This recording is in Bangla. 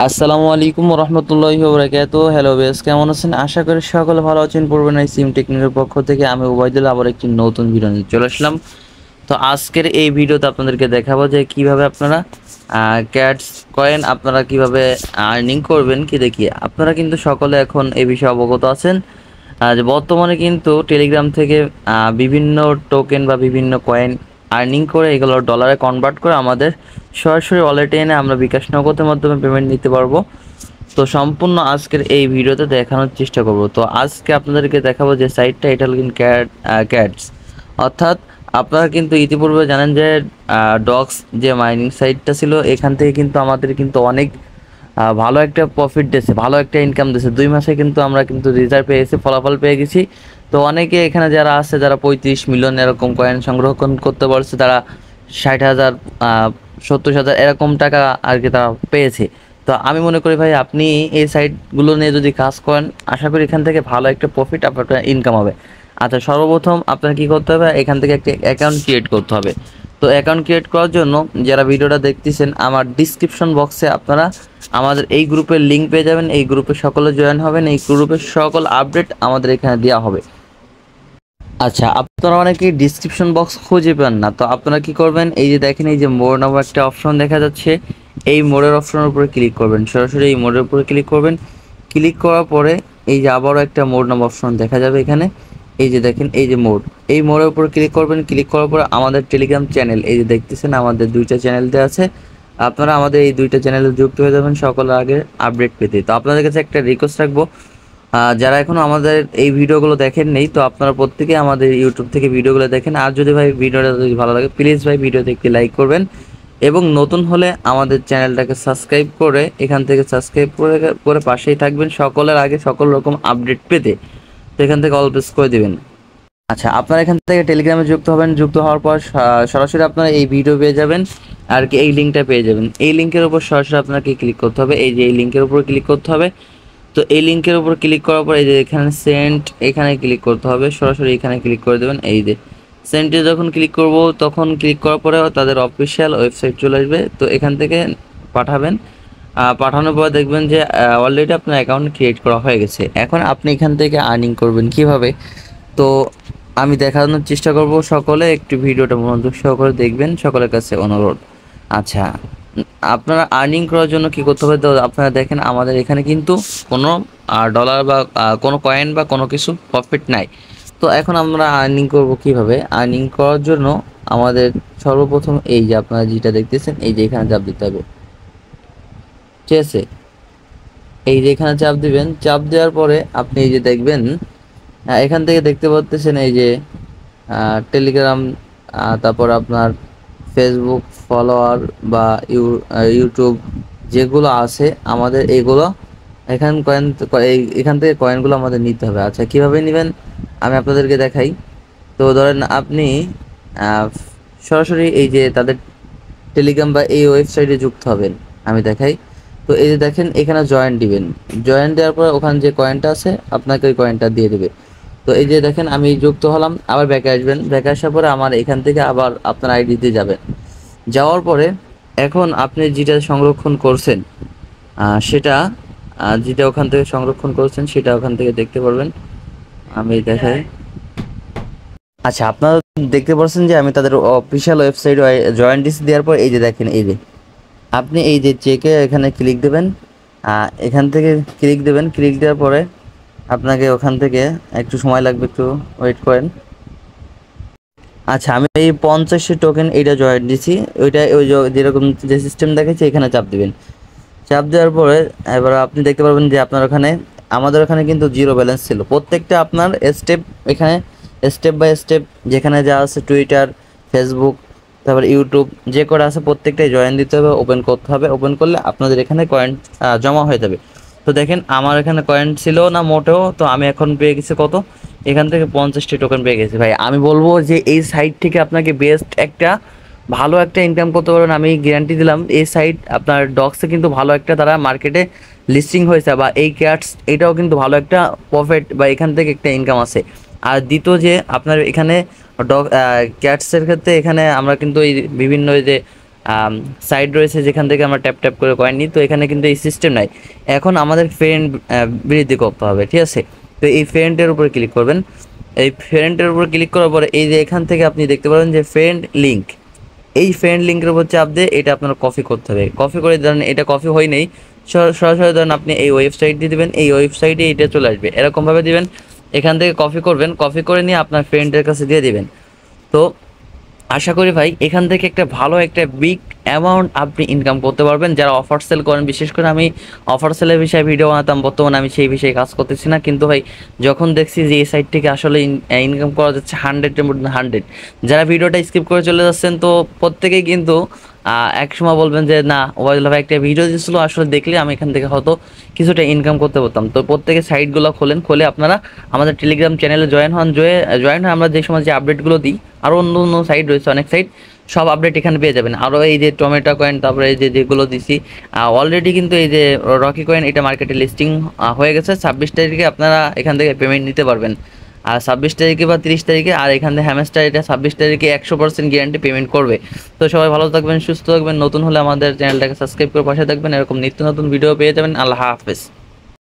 আসসালামু আলাইকুম রহমতুল্লাহি ওবরাকাতুহু। হ্যালো বেস, কেমন আছেন? আশা করি সকলে ভালো আছেন। পূর্বে সিম টেকনিকের পক্ষ থেকে আমি ওবায়দুল্লাহ আবার একটি নতুন ভিডিও নিয়ে চলে আসলাম। তো আজকের এই ভিডিওতে আপনাদেরকে দেখাবো যে কিভাবে আপনারা ক্যাটস কয়েন আপনারা কিভাবে আর্নিং করবেন কি দেখিয়ে। আপনারা কিন্তু সকলে এখন এই বিষয়ে অবগত আছেন যে বর্তমানে কিন্তু টেলিগ্রাম থেকে বিভিন্ন টোকেন বা বিভিন্ন কয়েন আর্নিং করে এগুলো ডলারে কনভার্ট করে আমাদের সরাসরি ওয়ালেটে এনে আমরা বিকাশ নগদের মাধ্যমে পেমেন্ট নিতে পারবো। তো সম্পূর্ণ আজকের এই ভিডিওতে দেখানোর চেষ্টা করব। তো আজকে আপনাদেরকে দেখাবো যে সাইটটা, এটা হলো কিন্তু ক্যাটস, অর্থাৎ আপনারা কিন্তু ইতিপূর্বে জানেন যে ডক্স যে মাইনিং সাইটটা ছিল, এখান থেকে কিন্তু আমাদের কিন্তু অনেক ভালো একটা প্রফিট দিয়েছে, ভালো একটা ইনকাম দিয়েছে। 2 মাসে কিন্তু আমরা কিন্তু রেজাল্ট পেয়েছি, ফলাফল পেয়ে গেছি। তো অনেকে এখানে যারা আছে, যারা 35 মিলিয়ন এরকম কয়েন সংরক্ষণ করতে পারছে, তারা 60,000 70,000 এরকম টাকা আর কি তারা পেয়েছে। তো আমি মনে করি ভাই, আপনি এই সাইটগুলো নিয়ে যদি কাজ করেন, আশা করি এখান থেকে ভালো একটা প্রফিট আপনার ইনকাম হবে। আচ্ছা, সর্বপ্রথম আপনার কি করতে হবে, এখান থেকে একটা অ্যাকাউন্ট ক্রিয়েট করতে হবে। তো অ্যাকাউন্ট ক্রিয়েট করার জন্য যারা ভিডিওটা দেখতেছেন, আমার ডিসক্রিপশন বক্সে আপনারা আমাদের এই গ্রুপের লিঙ্ক পেয়ে যাবেন। এই গ্রুপে সকলে জয়েন হবেন, এই গ্রুপের সকল আপডেট আমাদের এখানে দেওয়া হবে। আচ্ছা, আপনারা অনেকেই ডিসক্রিপশন বক্স খুঁজে পান না, তো আপনারা কি করবেন, এই যে দেখেন এই যে মোর নামে একটা অপশন দেখা যাচ্ছে, এই মোড়ের অপশনের উপরে ক্লিক করবেন। সরাসরি এই মোড়ের উপরে ক্লিক করবেন। ক্লিক করার পরে এই যে আবারও একটা মোড় নাম অপশন দেখা যাবে এখানে। এই যে দেখেন এই যে মোড়, এই মোড়ের উপর ক্লিক করবেন। ক্লিক করার পরে আমাদের টেলিগ্রাম চ্যানেল, এই যে দেখতেছেন আমাদের 2টা চ্যানেল দেওয়া আছে। আপনারা আমাদের এই 2টা চ্যানেলে যুক্ত হয়ে যাবেন সকলের আগে আপডেট পেতে। তো আপনাদের কাছে একটা রিকোয়েস্ট রাখবো, যারা এখনও আমাদের এই ভিডিওগুলো দেখেন নেই, তো আপনারা প্রত্যেকে আমাদের ইউটিউব থেকে ভিডিওগুলো দেখেন। আর যদি ভাই ভিডিওটা যদি ভালো লাগে, প্লিজ ভাই ভিডিওতে একটি লাইক করবেন, এবং নতুন হলে আমাদের চ্যানেলটাকে সাবস্ক্রাইব করে এখান থেকে সাবস্ক্রাইব করে করে পাশেই থাকবেন সকলের আগে সকল রকম আপডেট পেতে। তো এখান থেকে অল প্রেস করে দিবেন। আচ্ছা, আপনারা এখান থেকে টেলিগ্রামে যুক্ত হবেন। যুক্ত হওয়ার পর সরাসরি আপনারা এই ভিডিও পেয়ে যাবেন, আর কি এই লিঙ্কটা পেয়ে যাবেন। এই লিঙ্কের উপর সরাসরি আপনাকে ক্লিক করতে হবে। এই যে এই লিঙ্কের উপর ক্লিক করতে হবে। তো এই লিঙ্কের উপর ক্লিক করার পর এই যে এখানে সেন্ড, এখানে ক্লিক করতে হবে। সরাসরি এখানে ক্লিক করে দেবেন। এই যে সেন্টে যখন ক্লিক করব, তখন ক্লিক করার পরে তাদের অফিসিয়াল ওয়েবসাইট চলে আসবে। তো এখান থেকে পাঠাবেন। পাঠানোর পর দেখবেন যে অলরেডি আপনার অ্যাকাউন্ট ক্রিয়েট করা হয়ে গেছে। এখন আপনি এখান থেকে আর্নিং করবেন কিভাবে, তো আমি দেখানোর চেষ্টা করব। সকলে একটু ভিডিওটা মনোযোগ সহকারে দেখবেন, সকলের কাছে অনুরোধ। আচ্ছা, আপনারা আর্নিং করার জন্য কি করতে হবে, তো আপনারা দেখেন আমাদের এখানে কিন্তু কোনো ডলার বা কোনো কয়েন বা কোনো কিছু প্রফিট নাই। তো এখন আমরা আর্নিং করব কিভাবে, আর্নিং করার জন্য আমাদের সর্বপ্রথম এই যে আপনারা যেটা দেখতেছেন, এই যে এখানে চাপ দিতে হবে। ঠিক আছে, এই যে এখানে চাপ দিবেন। চাপ দেওয়ার পরে আপনি এই যে দেখবেন, এখান থেকে দেখতে পাচ্ছেন এই যে টেলিগ্রাম, তারপর আপনার ফেসবুক ফলোয়ার বা ইউটিউব যেগুলো আছে আমাদের, এইগুলো এখান থেকে কয়েনগুলো আমাদের নিতে হবে। আচ্ছা, কীভাবে নেবেন আমি আপনাদেরকে দেখাই। তো ধরেন আপনি আহ, সরাসরি এই যে তাদের টেলিগ্রাম বা এই ওয়েবসাইটে যুক্ত হবেন, আমি দেখাই। তো এই যে দেখেন এখানে জয়েন দিবেন। জয়েন দেওয়ার পর ওখানে যে কয়েনটা আছে আপনাকে ওই কয়েনটা দিয়ে দেবে। তো এই যে দেখেন আমি যুক্ত হলাম, আবার ব্যাকে আসবেন। ব্যাকে আসার পরে আমার এখান থেকে আবার আপনার আইডিতে যাবেন। যাওয়ার পরে এখন আপনি যেটা সংরক্ষণ করছেন সেটা, যেটা ওখান থেকে সংরক্ষণ করছেন সেটা ওখান থেকে দেখতে পারবেন। আমি দেখাই। আচ্ছা, আপনারা দেখতে পাচ্ছেন যে আমি তাদের অফিসিয়াল ওয়েবসাইট জয়েন দিছি। দেওয়ার পর এই যে দেখেন, এই যে আপনি এই যে চেকে এখানে ক্লিক দেবেন। এখান থেকে ক্লিক দেবেন। ক্লিক দেওয়ার পরে আপনাকে ওখান থেকে একটু সময় লাগবে, একটু ওয়েট করেন। আচ্ছা, আমি এই 50 টোকেন এইটা জয়েন দিছি। ওইটা ওই যেরকম যে সিস্টেম দেখেছি এখানে চাপ দিবেন। চাপ দেওয়ার পরে এবার আপনি দেখতে পারবেন যে আপনার ওখানে, আমাদের ওখানে কিন্তু জিরো ব্যালেন্স ছিল। প্রত্যেকটা আপনার স্টেপ, এখানে স্টেপ বাই স্টেপ যেখানে যা আছে, টুইটার, ফেসবুক, তারপর ইউটিউব যে করে আছে প্রত্যেকটাই জয়েন দিতে হবে, ওপেন করতে হবে। ওপেন করলে আপনাদের এখানে কয়েন জমা হয়ে যাবে। তো দেখেন আমার এখানে কয়েন ছিল না মোটেও, তো আমি এখন পেয়ে গেছি কত, এখান থেকে 50টি টোকেন পেয়ে গেছি। ভাই আমি বলবো যে এই সাইট থেকে আপনাকে বেস্ট একটা ভালো একটা ইনকাম করতে পারবেন, আমি গ্যারান্টি দিলাম। এই সাইট আপনার ডক্সে কিন্তু ভালো একটা তারা মার্কেটে লিস্টিং হয়েছে, বা এই ক্যাটস এটাও কিন্তু ভালো একটা প্রফিট বা এখান থেকে একটা ইনকাম আছে। আর দ্বিতীয় যে আপনার এখানে ক্যাটসের ক্ষেত্রে এখানে আমরা কিন্তু এই বিভিন্ন যে সাইড রয়েছে যেখান থেকে আমরা ট্যাপ ট্যাপ করে কয়েন নিই। তো এখানে কিন্তু এই সিস্টেম নাই। এখন আমাদের ফ্রেন্ড বৃদ্ধি করতে হবে, ঠিক আছে? তো এই ফ্রেন্ডের উপর ক্লিক করবেন। এই ফ্রেন্ডের উপর ক্লিক করার পরে এই যে এখান থেকে আপনি দেখতে পারেন যে ফ্রেন্ড লিঙ্ক, এই ফ্রেন্ড লিঙ্কের উপর চাপ দিয়ে এটা আপনার কপি করতে হবে। কপি করে ধরেন এটা কপি হয় নেই, সরাসরি ধরেন আপনি এই ওয়েবসাইট দিয়ে দেবেন, এই ওয়েবসাইটে এটা চলে আসবে, এরকমভাবে দিবেন। এখান থেকে কপি করবেন, কপি করে নিয়ে আপনার ফ্রেন্ডের কাছে দিয়ে দিবেন। তো আশা করি ভাই এখান থেকে একটা ভালো একটা বিগ অ্যামাউন্ট আপনি ইনকাম করতে পারবেন। যারা অফার সেল করেন, বিশেষ করে আমি অফার সেলের বিষয়ে ভিডিও বানাতাম, বর্তমানে আমি সেই বিষয়ে কাজ করতেছি না। কিন্তু ভাই যখন দেখছি যে এই সাইট থেকে আসলে ইনকাম করা যাচ্ছে 100-এর মধ্যে 100, যারা ভিডিওটা স্কিপ করে চলে যাচ্ছেন তো প্রত্যেকেই কিন্তু এক সময় বলবেন যে না ওবায়দুল্লাহ ভাই একটা ভিডিও দিয়েছিল, আসলে দেখলে আমি এখান থেকে হয়তো কিছুটা ইনকাম করতে পারতাম। তো প্রত্যেকে সাইটগুলো খোলেন, খুলে আপনারা আমাদের টেলিগ্রাম চ্যানেলে জয়েন হন। জয়েন হয়ে আমরা যে সময় যে আপডেটগুলো দিই, আরও অন্য অন্য সাইট রয়েছে, অনেক সাইট, সব আপডেট এখানে পেয়ে যাবেন। আরও এই যে টমেটো কয়েন, তারপরে এই যে যেগুলো দিছি অলরেডি কিন্তু এই যে রকি কয়েন, এটা মার্কেটে লিস্টিং হয়ে গেছে। 26 তারিখে আপনারা এখান থেকে পেমেন্ট নিতে পারবেন, আর 26 তারিখে বা 30 তারিখে। আর এখান থেকে হ্যামস্টার এটা 26 তারিখে 100% গ্যারান্টি পেমেন্ট করবে। তো সবাই ভালো থাকবেন, সুস্থ থাকবেন। নতুন হলে আমাদের চ্যানেলটাকে সাবস্ক্রাইব করে পাশে থাকবেন, এরকম নিত্য নতুন ভিডিও পেয়ে যাবেন। আল্লাহ হাফেজ।